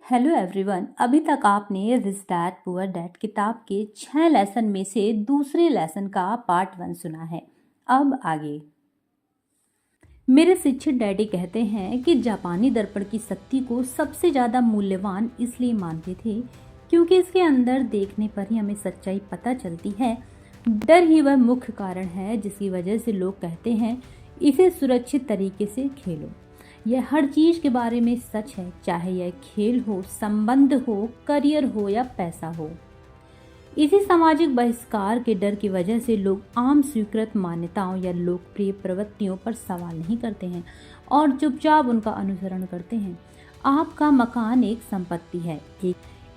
Hello everyone. अभी तक आपने रिच डैड पुअर डैड किताब के 6 लेसन में से दूसरे लेसन का पार्ट 1 सुना है। अब आगे। मेरे शिक्षक डैडी कहते हैं कि जापानी दर्पण की शक्ति को सबसे ज़्यादा मूल्यवान इसलिए मानते थे क्योंकि इसके अंदर देखने पर ही हमें सच्चाई पता चलती है। डर ही वह मुख्य कारण है जिसकी वजह से लोग कहते हैं इसे सुरक्षित तरीके से खेलो। यह हर चीज के बारे में सच है, चाहे यह खेल हो, संबंध हो, करियर हो या पैसा हो। इसी सामाजिक बहिष्कार के डर की वजह से लोग आम स्वीकृत मान्यताओं या लोकप्रिय प्रवृत्तियों पर सवाल नहीं करते हैं और चुपचाप उनका अनुसरण करते हैं। आपका मकान एक संपत्ति है।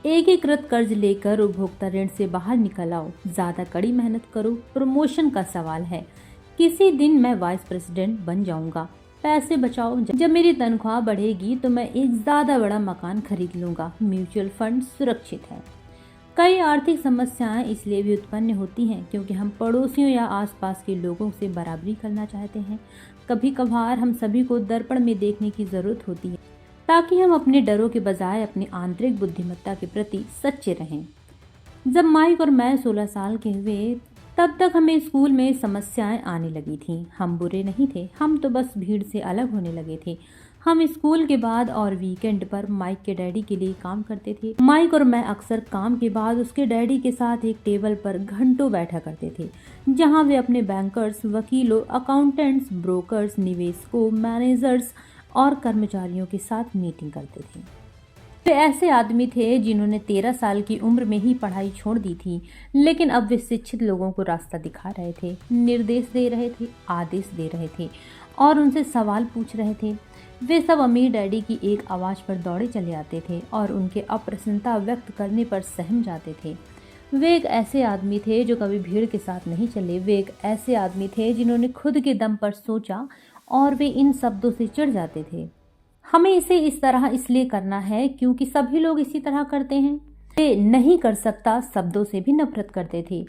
एकीकृत कर्ज लेकर उपभोक्ता ऋण से बाहर निकल आओ, ज्यादा कड़ी मेहनत करो, प्रमोशन का सवाल है। किसी दिन मैं वाइस प्रेसिडेंट बन जाऊंगा। पैसे बचाओ, जब मेरी तनख्वाह बढ़ेगी तो मैं एक ज्यादा बड़ा मकान खरीद लूंगा। म्यूचुअल फंड सुरक्षित है। कई आर्थिक समस्याएं इसलिए भी उत्पन्न होती हैं क्योंकि हम पड़ोसियों या आसपास के लोगों से बराबरी करना चाहते हैं। कभी कभार हम सभी को दर्पण में देखने की जरूरत होती है ताकि हम अपने डरों के बजाय अपनी आंतरिक बुद्धिमत्ता के प्रति सच्चे रहें। जब माइक और मैं 16 साल के हुए तब तक हमें स्कूल में समस्याएं आने लगी थीं। हम बुरे नहीं थे, हम तो बस भीड़ से अलग होने लगे थे। हम स्कूल के बाद और वीकेंड पर माइक के डैडी के लिए काम करते थे। माइक और मैं अक्सर काम के बाद उसके डैडी के साथ एक टेबल पर घंटों बैठा करते थे जहां वे अपने बैंकर्स, वकीलों, अकाउंटेंट्स, ब्रोकर्स, निवेशकों, मैनेजर्स और कर्मचारियों के साथ मीटिंग करते थे। वे ऐसे आदमी थे जिन्होंने 13 साल की उम्र में ही पढ़ाई छोड़ दी थी, लेकिन अब वे शिक्षित लोगों को रास्ता दिखा रहे थे, निर्देश दे रहे थे, आदेश दे रहे थे और उनसे सवाल पूछ रहे थे। वे सब अमीर डैडी की एक आवाज़ पर दौड़े चले आते थे और उनके अप्रसन्नता व्यक्त करने पर सहम जाते थे। वे एक ऐसे आदमी थे जो कभी भीड़ के साथ नहीं चले। वे एक ऐसे आदमी थे जिन्होंने खुद के दम पर सोचा और वे इन शब्दों से चिढ़ जाते थे, हमें इसे इस तरह इसलिए करना है क्योंकि सभी लोग इसी तरह करते हैं। वे नहीं कर सकता शब्दों से भी नफरत करते थे।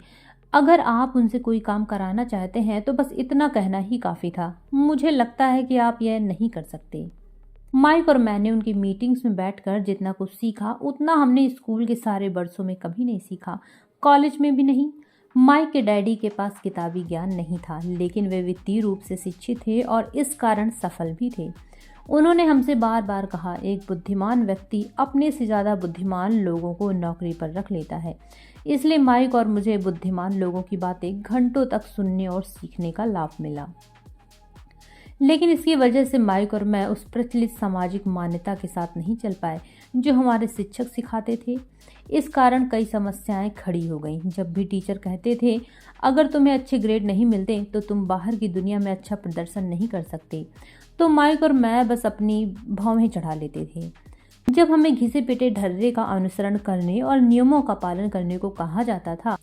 अगर आप उनसे कोई काम कराना चाहते हैं तो बस इतना कहना ही काफ़ी था, मुझे लगता है कि आप यह नहीं कर सकते। माइक और मैंने उनकी मीटिंग्स में बैठकर जितना कुछ सीखा उतना हमने स्कूल के सारे वर्षों में कभी नहीं सीखा, कॉलेज में भी नहीं। माइक के डैडी के पास किताबी ज्ञान नहीं था, लेकिन वे वित्तीय रूप से शिक्षित थे और इस कारण सफल भी थे। उन्होंने हमसे बार बार कहा, एक बुद्धिमान व्यक्ति अपने से ज़्यादा बुद्धिमान लोगों को नौकरी पर रख लेता है। इसलिए माइक और मुझे बुद्धिमान लोगों की बातें घंटों तक सुनने और सीखने का लाभ मिला। लेकिन इसकी वजह से माइक और मैं उस प्रचलित सामाजिक मान्यता के साथ नहीं चल पाए जो हमारे शिक्षक सिखाते थे। इस कारण कई समस्याएं खड़ी हो गईं। जब भी टीचर कहते थे अगर तुम्हें अच्छे ग्रेड नहीं मिलते तो तुम बाहर की दुनिया में अच्छा प्रदर्शन नहीं कर सकते, तो माइक और मैं बस अपनी भौहें चढ़ा लेते थे। जब हमें घिसे पिटे ढर्रे का अनुसरण करने और नियमों का पालन करने को कहा जाता था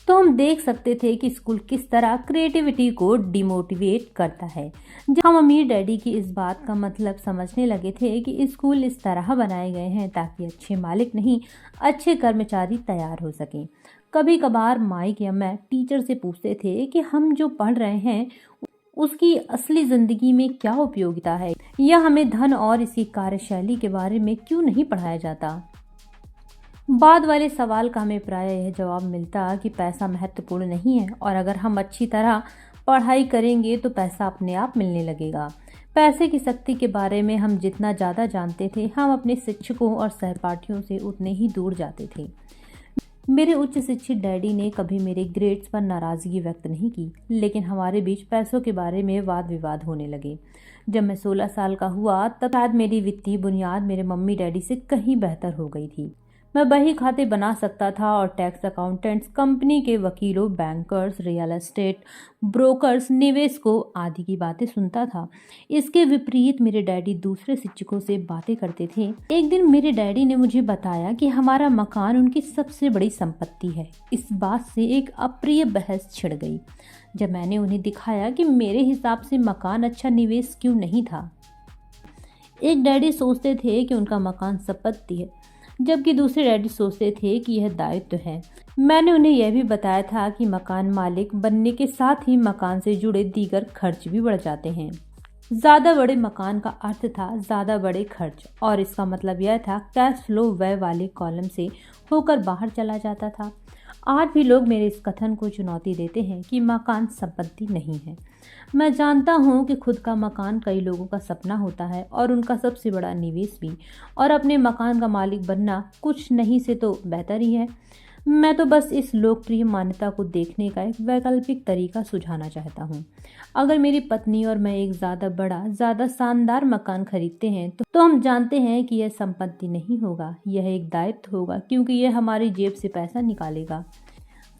तो हम देख सकते थे कि स्कूल किस तरह क्रिएटिविटी को डिमोटिवेट करता है। जब हम अमीर डैडी की इस बात का मतलब समझने लगे थे कि स्कूल इस तरह बनाए गए हैं ताकि अच्छे मालिक नहीं अच्छे कर्मचारी तैयार हो सकें। कभी कभार माइक या मैं टीचर से पूछते थे कि हम जो पढ़ रहे हैं उसकी असली जिंदगी में क्या उपयोगिता है, या हमें धन और इसकी कार्यशैली के बारे में क्यों नहीं पढ़ाया जाता। बाद वाले सवाल का हमें प्रायः यह जवाब मिलता कि पैसा महत्वपूर्ण नहीं है और अगर हम अच्छी तरह पढ़ाई करेंगे तो पैसा अपने आप मिलने लगेगा। पैसे की शक्ति के बारे में हम जितना ज़्यादा जानते थे हम अपने शिक्षकों और सहपाठियों से उतने ही दूर जाते थे। मेरे उच्च शिक्षित डैडी ने कभी मेरे ग्रेड्स पर नाराज़गी व्यक्त नहीं की, लेकिन हमारे बीच पैसों के बारे में वाद विवाद होने लगे। जब मैं 16 साल का हुआ तब शायद मेरी वित्तीय बुनियाद मेरे मम्मी डैडी से कहीं बेहतर हो गई थी। मैं बही खाते बना सकता था और टैक्स अकाउंटेंट्स, कंपनी के वकीलों, बैंकर्स, रियल एस्टेट ब्रोकर्स, निवेशकों आदि की बातें सुनता था। इसके विपरीत मेरे डैडी दूसरे शिक्षकों से बातें करते थे। एक दिन मेरे डैडी ने मुझे बताया कि हमारा मकान उनकी सबसे बड़ी संपत्ति है। इस बात से एक अप्रिय बहस छिड़ गई जब मैंने उन्हें दिखाया कि मेरे हिसाब से मकान अच्छा निवेश क्यों नहीं था। एक डैडी सोचते थे कि उनका मकान संपत्ति है, जबकि दूसरे डैडी सोचते थे कि यह दायित्व है। मैंने उन्हें यह भी बताया था कि मकान मालिक बनने के साथ ही मकान से जुड़े दीगर खर्च भी बढ़ जाते हैं। ज़्यादा बड़े मकान का अर्थ था ज़्यादा बड़े खर्च, और इसका मतलब यह था कैश फ्लो व्यय वाले कॉलम से होकर बाहर चला जाता था। आज भी लोग मेरे इस कथन को चुनौती देते हैं कि मकान संपत्ति नहीं है। मैं जानता हूँ कि खुद का मकान कई लोगों का सपना होता है और उनका सबसे बड़ा निवेश भी, और अपने मकान का मालिक बनना कुछ नहीं से तो बेहतर ही है। मैं तो बस इस लोकप्रिय मान्यता को देखने का एक वैकल्पिक तरीका सुझाना चाहता हूँ। अगर मेरी पत्नी और मैं एक ज़्यादा शानदार मकान खरीदते हैं तो हम जानते हैं कि यह संपत्ति नहीं होगा, यह एक दायित्व होगा, क्योंकि यह हमारी जेब से पैसा निकालेगा।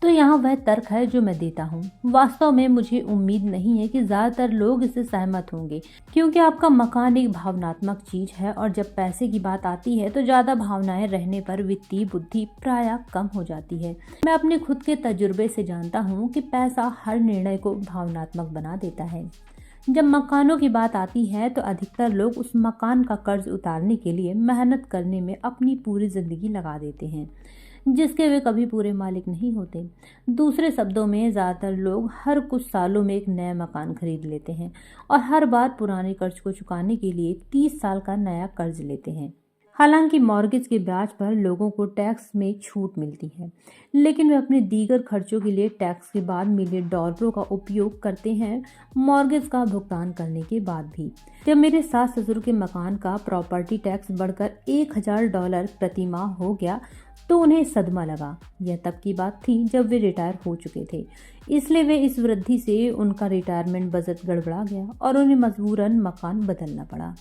तो यहाँ वह तर्क है जो मैं देता हूँ। वास्तव में मुझे उम्मीद नहीं है कि ज़्यादातर लोग इससे सहमत होंगे, क्योंकि आपका मकान एक भावनात्मक चीज़ है, और जब पैसे की बात आती है तो ज़्यादा भावनाएं रहने पर वित्तीय बुद्धि प्रायः कम हो जाती है। मैं अपने खुद के तजुर्बे से जानता हूँ कि पैसा हर निर्णय को भावनात्मक बना देता है। जब मकानों की बात आती है तो अधिकतर लोग उस मकान का कर्ज उतारने के लिए मेहनत करने में अपनी पूरी ज़िंदगी लगा देते हैं, जिसके वे कभी पूरे मालिक नहीं होते। दूसरे शब्दों में, ज़्यादातर लोग हर कुछ सालों में एक नया मकान खरीद लेते हैं और हर बार पुराने कर्ज को चुकाने के लिए 30 साल का नया कर्ज लेते हैं। हालांकि मॉर्गेज के ब्याज पर लोगों को टैक्स में छूट मिलती है, लेकिन वे अपने दीगर खर्चों के लिए टैक्स के बाद मिले डॉलरों का उपयोग करते हैं, मॉर्गेज का भुगतान करने के बाद भी। जब मेरे सास ससुर के मकान का प्रॉपर्टी टैक्स बढ़कर $1000 प्रति माह हो गया तो उन्हें सदमा लगा। यह तब की बात थी जब वे रिटायर हो चुके थे, इसलिए वे इस वृद्धि से उनका रिटायरमेंट बजट गड़बड़ा गया और उन्हें मजबूरन मकान बदलना पड़ा।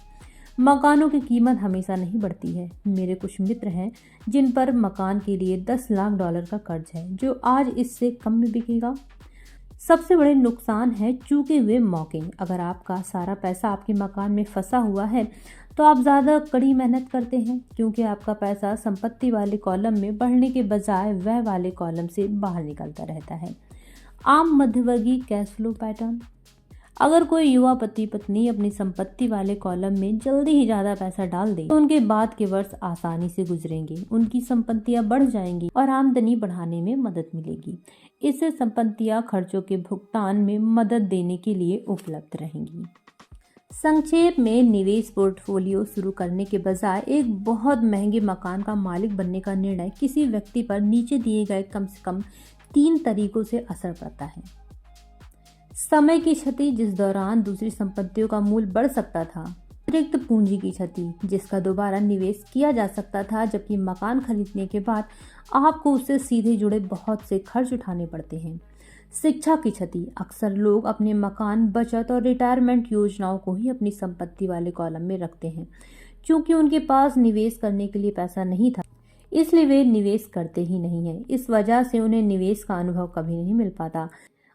मकानों की कीमत हमेशा नहीं बढ़ती है। मेरे कुछ मित्र हैं जिन पर मकान के लिए $10 लाख का कर्ज है, जो आज इससे कम में बिकेगा। सबसे बड़े नुकसान है चूके हुए मौके। अगर आपका सारा पैसा आपके मकान में फंसा हुआ है तो आप ज़्यादा कड़ी मेहनत करते हैं, क्योंकि आपका पैसा संपत्ति वाले कॉलम में बढ़ने के बजाय व्यय वाले कॉलम से बाहर निकलता रहता है। आम मध्यवर्गीय कैश फ्लो पैटर्न। अगर कोई युवा पति पत्नी अपनी संपत्ति वाले कॉलम में जल्दी ही ज़्यादा पैसा डाल दे तो उनके बाद के वर्ष आसानी से गुजरेंगे, उनकी संपत्तियां बढ़ जाएंगी और आमदनी बढ़ाने में मदद मिलेगी। इससे संपत्तियां खर्चों के भुगतान में मदद देने के लिए उपलब्ध रहेंगी। संक्षेप में, निवेश पोर्टफोलियो शुरू करने के बजाय एक बहुत महंगे मकान का मालिक बनने का निर्णय किसी व्यक्ति पर नीचे दिए गए कम से कम 3 तरीकों से असर पड़ता है। समय की क्षति, जिस दौरान दूसरी संपत्तियों का मूल्य बढ़ सकता था। अतिरिक्त पूंजी की क्षति, जिसका दोबारा निवेश किया जा सकता था, जबकि मकान खरीदने के बाद आपको उससे सीधे जुड़े बहुत से खर्च उठाने पड़ते हैं। शिक्षा की क्षति, अक्सर लोग अपने मकान, बचत और रिटायरमेंट योजनाओं को ही अपनी संपत्ति वाले कॉलम में रखते हैं। क्योंकि उनके पास निवेश करने के लिए पैसा नहीं था, इसलिए वे निवेश करते ही नहीं हैं। इस वजह से उन्हें निवेश का अनुभव कभी नहीं मिल पाता।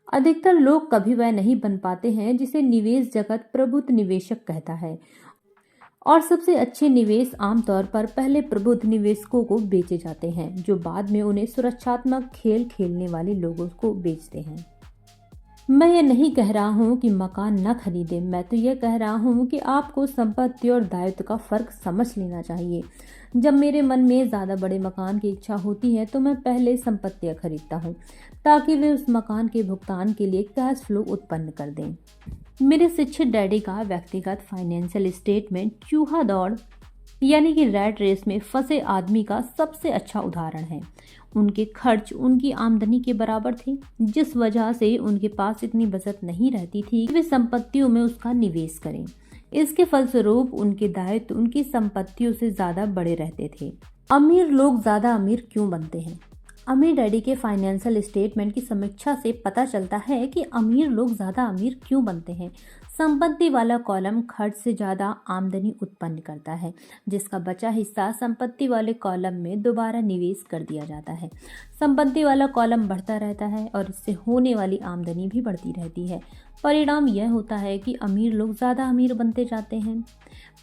अधिकतर लोग कभी वह नहीं बन पाते हैं जिसे निवेश जगत प्रबुद्ध निवेशक कहता है, और सबसे अच्छे निवेश आमतौर पर पहले प्रबुद्ध निवेशकों को बेचे जाते हैं, जो बाद में उन्हें सुरक्षात्मक खेल खेलने वाले लोगों को बेचते हैं। मैं ये नहीं कह रहा हूँ कि मकान न खरीदें, मैं तो यह कह रहा हूँ कि आपको संपत्ति और दायित्व का फर्क समझ लेना चाहिए। जब मेरे मन में ज़्यादा बड़े मकान की इच्छा होती है तो मैं पहले संपत्तियाँ खरीदता हूँ, ताकि वे उस मकान के भुगतान के लिए कैश फ्लो उत्पन्न कर दें। मेरे शिक्षित डैडी का व्यक्तिगत फाइनेंशियल स्टेटमेंट चूहा दौड़ यानी कि रैट रेस में फंसे आदमी का सबसे अच्छा उदाहरण है। उनके खर्च उनकी आमदनी के बराबर थे, जिस वजह से उनके पास इतनी बचत नहीं रहती थी कि वे संपत्तियों में उसका निवेश करें। इसके फलस्वरूप उनके दायित्व उनकी संपत्तियों से ज़्यादा बड़े रहते थे। अमीर लोग ज़्यादा अमीर क्यों बनते हैं? अमीर डैडी के फाइनेंशियल स्टेटमेंट की समीक्षा से पता चलता है कि अमीर लोग ज़्यादा अमीर क्यों बनते हैं। संपत्ति वाला कॉलम खर्च से ज़्यादा आमदनी उत्पन्न करता है, जिसका बचा हिस्सा संपत्ति वाले कॉलम में दोबारा निवेश कर दिया जाता है। संपत्ति वाला कॉलम बढ़ता रहता है और इससे होने वाली आमदनी भी बढ़ती रहती है। परिणाम यह होता है कि अमीर लोग ज़्यादा अमीर बनते जाते हैं।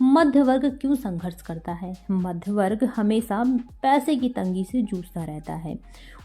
मध्य वर्ग क्यों संघर्ष करता है? मध्य वर्ग हमेशा पैसे की तंगी से जूझता रहता है।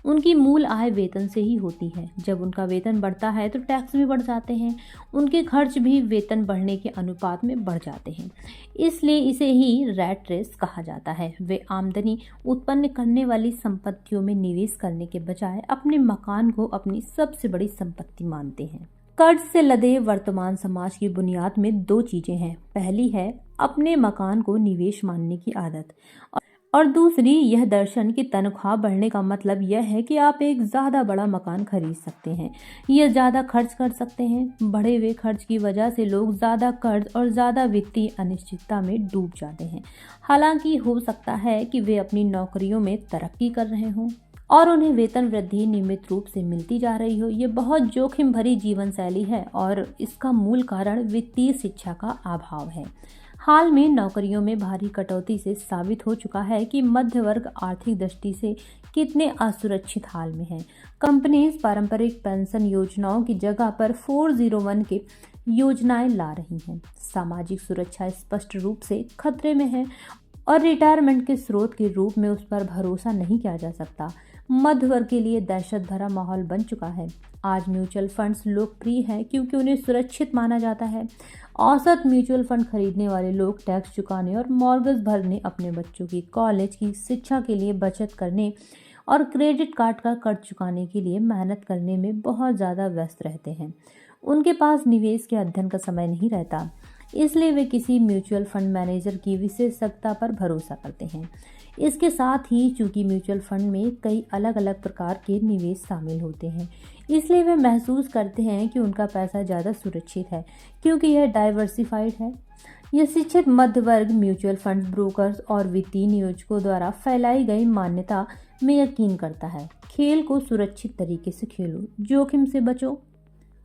उनकी मूल आय वेतन से ही होती है। जब उनका वेतन बढ़ता है तो टैक्स भी बढ़ जाते हैं। उनके खर्च भी वेतन बढ़ने के अनुपात में बढ़ जाते हैं। इसलिए इसे ही रैट रेस कहा जाता है। वे आमदनी उत्पन्न करने वाली संपत्तियों में निवेश करने के बजाय अपने मकान को अपनी सबसे बड़ी संपत्ति मानते हैं। कर्ज से लदे वर्तमान समाज की बुनियाद में दो चीजें हैं। पहली है अपने मकान को निवेश मानने की आदत, और दूसरी यह दर्शन कि तनख्वाह बढ़ने का मतलब यह है कि आप एक ज़्यादा बड़ा मकान खरीद सकते हैं या ज़्यादा खर्च कर सकते हैं। बढ़े हुए खर्च की वजह से लोग ज़्यादा कर्ज और ज़्यादा वित्तीय अनिश्चितता में डूब जाते हैं। हालांकि हो सकता है कि वे अपनी नौकरियों में तरक्की कर रहे हों और उन्हें वेतन वृद्धि नियमित रूप से मिलती जा रही हो। ये बहुत जोखिम भरी जीवन शैली है और इसका मूल कारण वित्तीय शिक्षा का अभाव है। हाल में नौकरियों में भारी कटौती से साबित हो चुका है कि मध्य वर्ग आर्थिक दृष्टि से कितने असुरक्षित हाल में है। कंपनीज पारंपरिक पेंशन योजनाओं की जगह पर 401 के योजनाएं ला रही हैं। सामाजिक सुरक्षा स्पष्ट रूप से खतरे में है और रिटायरमेंट के स्रोत के रूप में उस पर भरोसा नहीं किया जा सकता। मध्य वर्ग के लिए दहशत भरा माहौल बन चुका है। आज म्यूचुअल फंड्स लोकप्रिय हैं क्योंकि उन्हें सुरक्षित माना जाता है। औसत म्यूचुअल फंड खरीदने वाले लोग टैक्स चुकाने और मॉर्गेज भरने, अपने बच्चों की कॉलेज की शिक्षा के लिए बचत करने और क्रेडिट कार्ड का कर्ज चुकाने के लिए मेहनत करने में बहुत ज़्यादा व्यस्त रहते हैं। उनके पास निवेश के अध्ययन का समय नहीं रहता, इसलिए वे किसी म्यूचुअल फंड मैनेजर की विशेषज्ञता पर भरोसा करते हैं। इसके साथ ही चूंकि म्यूचुअल फंड में कई अलग अलग प्रकार के निवेश शामिल होते हैं, इसलिए वे महसूस करते हैं कि उनका पैसा ज़्यादा सुरक्षित है क्योंकि यह डाइवर्सिफाइड है। यह शिक्षित मध्य वर्ग म्यूचुअल फंड ब्रोकर्स और वित्तीय नियोजकों द्वारा फैलाई गई मान्यता में यकीन करता है। खेल को सुरक्षित तरीके से खेलो, जोखिम से बचो।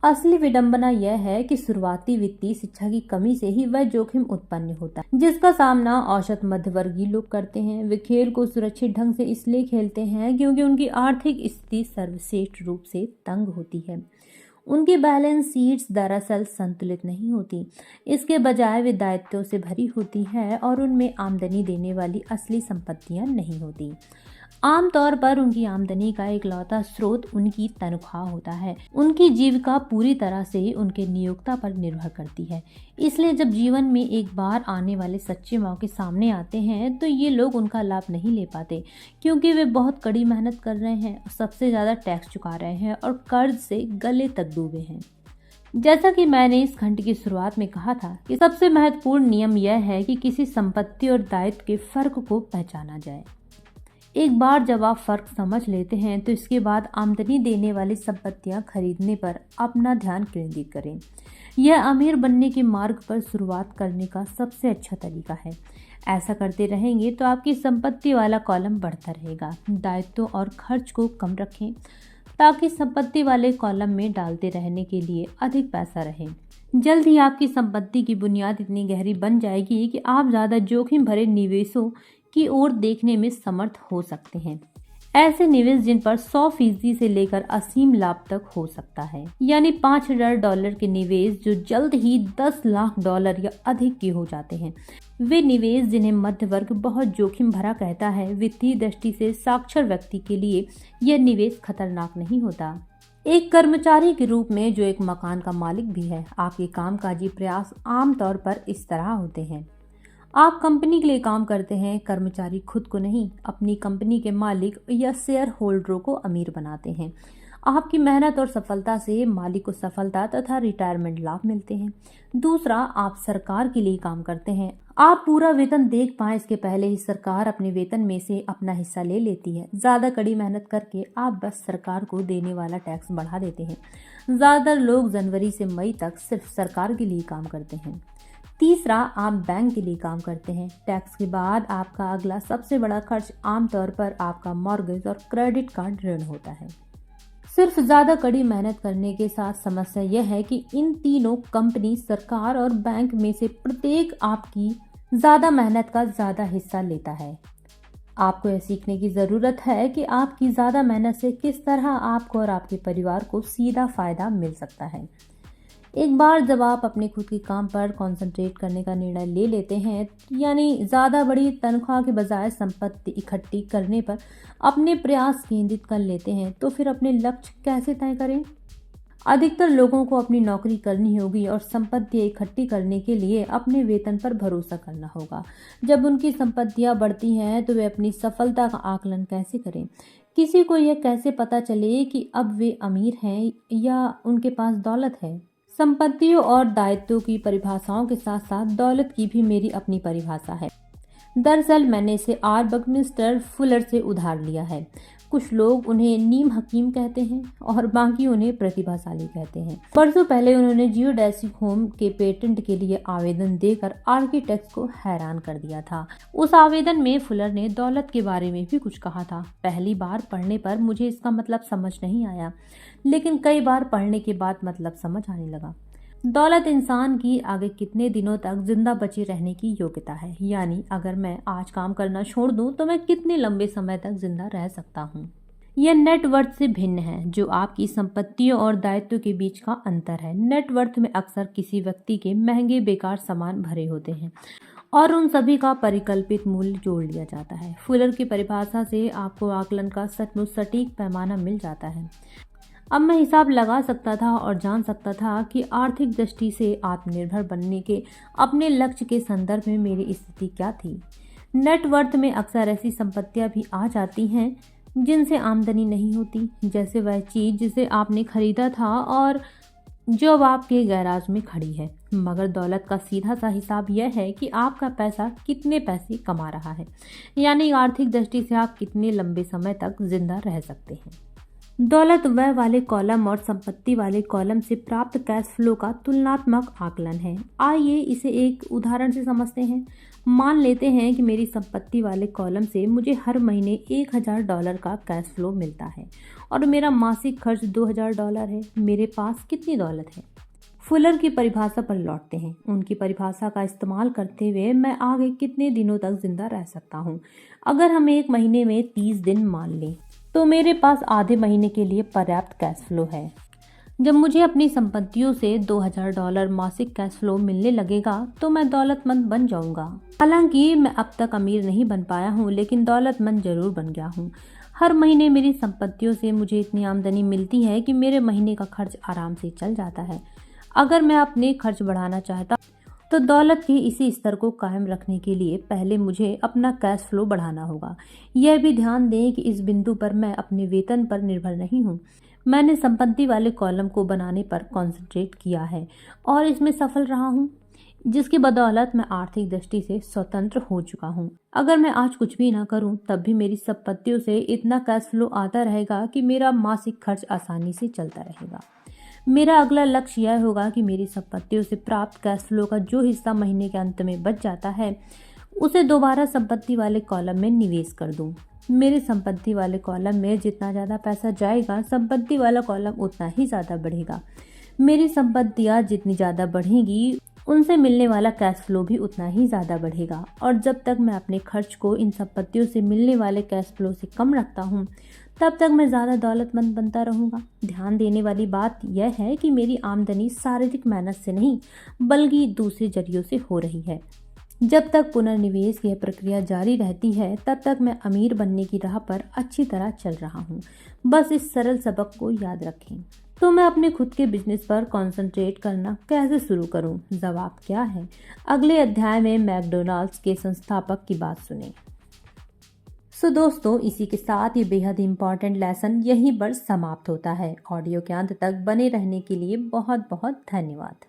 असली विडंबना यह है कि शुरुआती वित्तीय शिक्षा की कमी से ही वह जोखिम उत्पन्न होता है जिसका सामना औसत मध्यवर्गीय लोग करते हैं। वे खेल को सुरक्षित ढंग से इसलिए खेलते हैं क्योंकि उनकी आर्थिक स्थिति सर्वश्रेष्ठ रूप से तंग होती है। उनकी बैलेंस शीट्स दरअसल संतुलित नहीं होती, इसके बजाय वे दायित्वों से भरी होती है और उनमें आमदनी देने वाली असली संपत्तियां नहीं होती। आमतौर पर उनकी आमदनी का इकलौता स्रोत उनकी तनख्वाह होता है। उनकी जीविका पूरी तरह से उनके नियोक्ता पर निर्भर करती है। इसलिए जब जीवन में एक बार आने वाले सच्चे मौके सामने आते हैं तो ये लोग उनका लाभ नहीं ले पाते क्योंकि वे बहुत कड़ी मेहनत कर रहे हैं, सबसे ज़्यादा टैक्स चुका रहे हैं और कर्ज से गले तक डूबे हैं। जैसा कि मैंने इस खंड की शुरुआत में कहा था कि सबसे महत्वपूर्ण नियम यह है कि किसी संपत्ति और दायित्व के फर्क को पहचाना जाए। एक बार जब आप फर्क समझ लेते हैं तो इसके बाद आमदनी देने वाली संपत्तियां खरीदने पर अपना ध्यान केंद्रित करें। यह अमीर बनने के मार्ग पर शुरुआत करने का सबसे अच्छा तरीका है। ऐसा करते रहेंगे तो आपकी संपत्ति वाला कॉलम बढ़ता रहेगा। दायित्वों और खर्च को कम रखें ताकि संपत्ति वाले कॉलम में डालते रहने के लिए अधिक पैसा रहे। जल्द ही आपकी संपत्ति की बुनियाद इतनी गहरी बन जाएगी कि आप ज़्यादा जोखिम भरे निवेशों की ओर देखने में समर्थ हो सकते हैं। ऐसे निवेश जिन पर 100% से लेकर असीम लाभ तक हो सकता है, यानी $5,000 के निवेश जो जल्द ही $10 लाख या अधिक के हो जाते हैं। वे निवेश जिन्हें मध्य वर्ग बहुत जोखिम भरा कहता है, वित्तीय दृष्टि से साक्षर व्यक्ति के लिए यह निवेश खतरनाक नहीं होता। एक कर्मचारी के रूप में जो एक मकान का मालिक भी है, आपके कामकाजी प्रयास आमतौर पर इस तरह होते हैं। आप कंपनी के लिए काम करते हैं, कर्मचारी खुद को नहीं, अपनी कंपनी के मालिक या शेयर होल्डरों को अमीर बनाते हैं। आपकी मेहनत और सफलता से मालिक को सफलता तथा रिटायरमेंट लाभ मिलते हैं। दूसरा, आप सरकार के लिए काम करते हैं। आप पूरा वेतन देख पाएं इसके पहले ही सरकार अपने वेतन में से अपना हिस्सा ले लेती है। ज़्यादा कड़ी मेहनत करके आप बस सरकार को देने वाला टैक्स बढ़ा देते हैं। ज़्यादातर लोग जनवरी से मई तक सिर्फ सरकार के लिए काम करते हैं। तीसरा, आप बैंक के लिए काम करते हैं। टैक्स के बाद आपका अगला सबसे बड़ा खर्च आमतौर पर आपका मॉर्गेज और क्रेडिट कार्ड ऋण होता है। सिर्फ ज़्यादा कड़ी मेहनत करने के साथ समस्या यह है कि इन तीनों कंपनी, सरकार और बैंक में से प्रत्येक आपकी ज़्यादा मेहनत का ज़्यादा हिस्सा लेता है। आपको यह सीखने की ज़रूरत है कि आपकी ज़्यादा मेहनत से किस तरह आपको और आपके परिवार को सीधा फ़ायदा मिल सकता है। एक बार जब आप अपने खुद के काम पर कंसंट्रेट करने का निर्णय ले लेते हैं, यानी ज़्यादा बड़ी तनख्वाह के बजाय संपत्ति इकट्ठी करने पर अपने प्रयास केंद्रित कर लेते हैं, तो फिर अपने लक्ष्य कैसे तय करें? अधिकतर लोगों को अपनी नौकरी करनी होगी और संपत्तियां इकट्ठी करने के लिए अपने वेतन पर भरोसा करना होगा। जब उनकी संपत्तियां बढ़ती हैं तो वे अपनी सफलता का आकलन कैसे करें? किसी को यह कैसे पता चले कि अब वे अमीर हैं या उनके पास दौलत है? संपत्तियों और दायित्वों की परिभाषाओं के साथ साथ दौलत की भी मेरी अपनी परिभाषा है। दरअसल मैंने इसे आर बकमिस्टर फुलर से उधार लिया है। कुछ लोग उन्हें नीम हकीम कहते हैं और बाकी उन्हें प्रतिभाशाली कहते हैं। वर्षों पहले उन्होंने जियोडेसिक होम के पेटेंट के लिए आवेदन देकर आर्किटेक्ट को हैरान कर दिया था। उस आवेदन में फुलर ने दौलत के बारे में भी कुछ कहा था। पहली बार पढ़ने पर मुझे इसका मतलब समझ नहीं आया, लेकिन कई बार पढ़ने के बाद मतलब समझ आने लगा। दौलत इंसान की आगे कितने दिनों तक जिंदा बचे रहने की योग्यता है, यानी अगर मैं आज काम करना छोड़ दूं तो मैं कितने लंबे समय तक जिंदा रह सकता हूं। यह नेटवर्थ से भिन्न है, जो आपकी संपत्तियों और दायित्व के बीच का अंतर है। नेटवर्थ में अक्सर किसी व्यक्ति के महंगे बेकार सामान भरे होते हैं और उन सभी का परिकल्पित मूल्य जोड़ लिया जाता है। फुलर की परिभाषा से आपको आकलन का सचमुच सटीक पैमाना मिल जाता है। अब मैं हिसाब लगा सकता था और जान सकता था कि आर्थिक दृष्टि से आत्मनिर्भर बनने के अपने लक्ष्य के संदर्भ में मेरी स्थिति क्या थी। नेटवर्थ में अक्सर ऐसी संपत्तियां भी आ जाती हैं जिनसे आमदनी नहीं होती, जैसे वह चीज़ जिसे आपने खरीदा था और जो अब आपके गैराज में खड़ी है। मगर दौलत का सीधा सा हिसाब यह है कि आपका पैसा कितने पैसे कमा रहा है, यानी आर्थिक दृष्टि से आप कितने लंबे समय तक जिंदा रह सकते हैं। दौलत व्यय वाले कॉलम और संपत्ति वाले कॉलम से प्राप्त कैश फ्लो का तुलनात्मक आकलन है। आइए इसे एक उदाहरण से समझते हैं। मान लेते हैं कि मेरी संपत्ति वाले कॉलम से मुझे हर महीने $1000 का कैश फ्लो मिलता है और मेरा मासिक खर्च $2000 है। मेरे पास कितनी दौलत है? फुलर की परिभाषा पर लौटते हैं। उनकी परिभाषा का इस्तेमाल करते हुए मैं आगे कितने दिनों तक जिंदा रह सकता हूँ? अगर हम एक महीने में 30 दिन मान लें तो मेरे पास आधे महीने के लिए पर्याप्त कैश फ्लो है। जब मुझे अपनी संपत्तियों से $2000 मासिक कैश फ्लो मिलने लगेगा तो मैं दौलतमंद बन जाऊंगा। हालांकि मैं अब तक अमीर नहीं बन पाया हूँ, लेकिन दौलतमंद जरूर बन गया हूँ। हर महीने मेरी संपत्तियों से मुझे इतनी आमदनी मिलती है कि मेरे महीने का खर्च आराम से चल जाता है। अगर मैं अपने खर्च बढ़ाना चाहता तो दौलत के इसी स्तर को कायम रखने के लिए पहले मुझे अपना कैश फ्लो बढ़ाना होगा। यह भी ध्यान दें कि इस बिंदु पर मैं अपने वेतन पर निर्भर नहीं हूँ। मैंने संपत्ति वाले कॉलम को बनाने पर कॉन्सेंट्रेट किया है और इसमें सफल रहा हूँ, जिसकी बदौलत मैं आर्थिक दृष्टि से स्वतंत्र हो चुका हूँ। अगर मैं आज कुछ भी ना करूँ तब भी मेरी संपत्तियों से इतना कैश फ्लो आता रहेगा कि मेरा मासिक खर्च आसानी से चलता रहेगा। मेरा अगला लक्ष्य यह होगा कि मेरी संपत्तियों से प्राप्त कैश फ्लो का जो हिस्सा महीने के अंत में बच जाता है उसे दोबारा संपत्ति वाले कॉलम में निवेश कर दूं। मेरे संपत्ति वाले कॉलम में जितना ज़्यादा पैसा जाएगा, संपत्ति वाला कॉलम उतना ही ज़्यादा बढ़ेगा। मेरी संपत्तियाँ जितनी ज़्यादा बढ़ेंगी उनसे मिलने वाला कैश फ्लो भी उतना ही ज़्यादा बढ़ेगा। और जब तक मैं अपने खर्च को इन संपत्तियों से मिलने वाले कैश फ्लो से कम रखता हूँ तब तक मैं ज़्यादा दौलतमंद बनता रहूँगा। ध्यान देने वाली बात यह है कि मेरी आमदनी शारीरिक मेहनत से नहीं बल्कि दूसरे जरियों से हो रही है। जब तक पुनर्निवेश की प्रक्रिया जारी रहती है तब तक मैं अमीर बनने की राह पर अच्छी तरह चल रहा हूँ। बस इस सरल सबक को याद रखें। तो मैं अपने खुद के बिजनेस पर कंसंट्रेट करना कैसे शुरू करूँ? जवाब क्या है? अगले अध्याय में मैकडॉनल्ड्स के संस्थापक की बात सुनें। दोस्तों, इसी के साथ ये बेहद इम्पॉर्टेंट लेसन यहीं पर समाप्त होता है। ऑडियो के अंत तक बने रहने के लिए बहुत बहुत धन्यवाद।